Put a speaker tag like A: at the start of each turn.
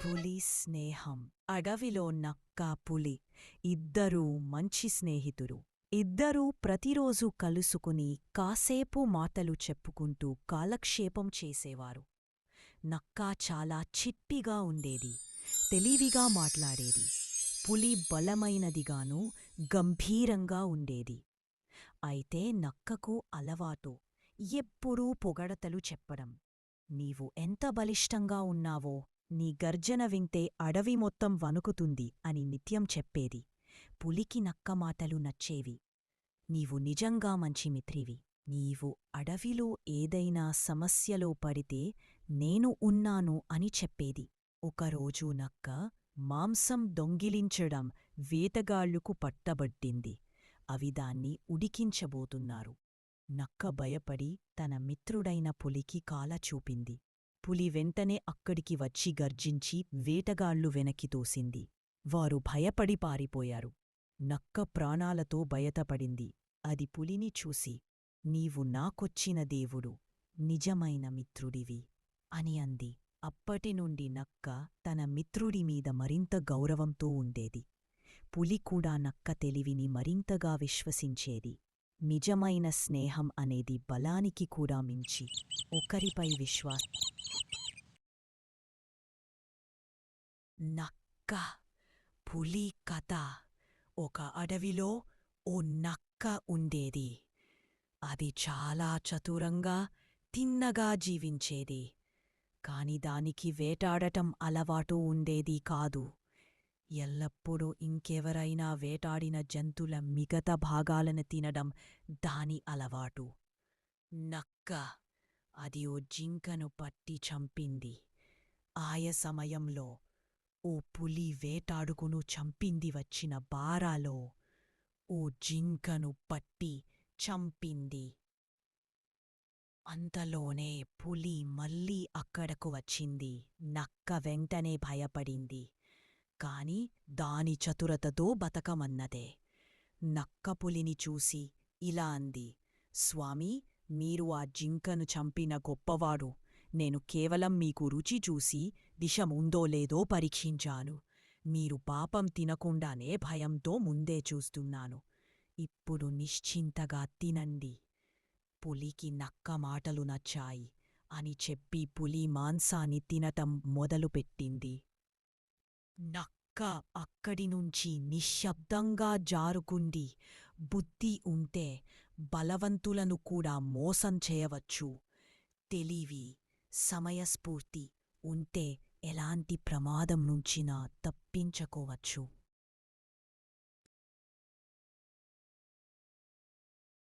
A: పులి స్నేహం. అడవిలో నక్క, పులి ఇద్దరూ మంచి స్నేహితులు. ఇద్దరూ ప్రతిరోజూ కలుసుకుని కాసేపు మాటలు చెప్పుకుంటూ కాలక్షేపం చేసేవారు. నక్క చాలా చిట్టిగా ఉండేది, తెలివిగా మాట్లాడేది. పులి బలమైనదిగానూ గంభీరంగా ఉండేది. అయితే నక్కకు అలవాటు ఎప్పుడూ పొగడతలు చెప్పడం. నీవు ఎంత బలిష్టంగా ఉన్నావో, నీ గర్జన వింటే అడవి మొత్తం వణుకుతుంది అని నిత్యం చెప్పేది. పులికి నక్క మాటలు నచ్చేవి. నీవు నిజంగా మంచి మిత్రివి. నీవు అడవిలో ఏదైనా సమస్యలో పడితే నేను ఉన్నాను అని చెప్పేది. ఒకరోజు నక్క మాంసం దొంగిలించడం వేటగాళ్లుకు పట్టబట్టింది. అవి దాన్ని ఉడికించబోతున్నారు. నక్క భయపడి తన మిత్రుడైన పులికి కాల చూపింది. పులి వెంటనే అక్కడికి వచ్చి గర్జించి వేటగాళ్లు వెనక్కి తోసింది. వారు భయపడి పారిపోయారు. నక్క ప్రాణాలతో బయటపడింది. అది పులిని చూసి, నీవు నాకొచ్చిన దేవుడు, నిజమైన మిత్రుడివి అని అంది. అప్పటినుండి నక్క తన మిత్రుడిమీద మరింత గౌరవంతో ఉండేది. పులి కూడా నక్క తెలివిని మరింతగా విశ్వసించేది. నిజమైన స్నేహం అనేది బలానికి కూడా మించి ఒకరిపై విశ్వాసం. నక్క, పులి కథ. ఒక అడవిలో ఓ నక్క ఉండేది. అది చాలా చతురంగా, తిన్నగా జీవించేది. కాని దానికి వేటాడటం అలవాటు ఉండేది కాదు. ఎల్లప్పుడూ ఇంకెవరైనా వేటాడిన జంతుల మిగతా భాగాలను తినడం దాని అలవాటు. నక్క అది ఓ జింకను పట్టి చంపింది. ఆయ సమయంలో ఓ పులి వేటాడుకును చంపింది వచ్చిన బారాలో ఓ జింకను పట్టి చంపింది. అంతలోనే పులి మళ్ళీ అక్కడకు వచ్చింది. నక్క వెంటనే భయపడింది. కాని దాని చతురతతో బతకమన్నదే. నక్క పులిని చూసి ఇలా అంది, స్వామీ, మీరు ఆ జింకను చంపిన గొప్పవాడు. నేను కేవలం మీకు రుచి చూసి విషముందో లేదో పరీక్షించాను. మీరు పాపం తినకుండానే భయంతో ముందే చూస్తున్నాను. ఇప్పుడు నిశ్చింతగా తినండి. పులికి నక్క మాటలు నచ్చాయి అని చెప్పి పులి మాంసాన్ని తినటం మొదలుపెట్టింది. నక్క అక్కడినుంచి నిశ్శబ్దంగా జారుకుంది. బుద్ధి ఉంటే బలవంతులను కూడా మోసం చేయవచ్చు. తెలివి, సమయస్ఫూర్తి ఉంటే ఎలాంటి ప్రమాదం నుంచినా తప్పించుకోవచ్చు.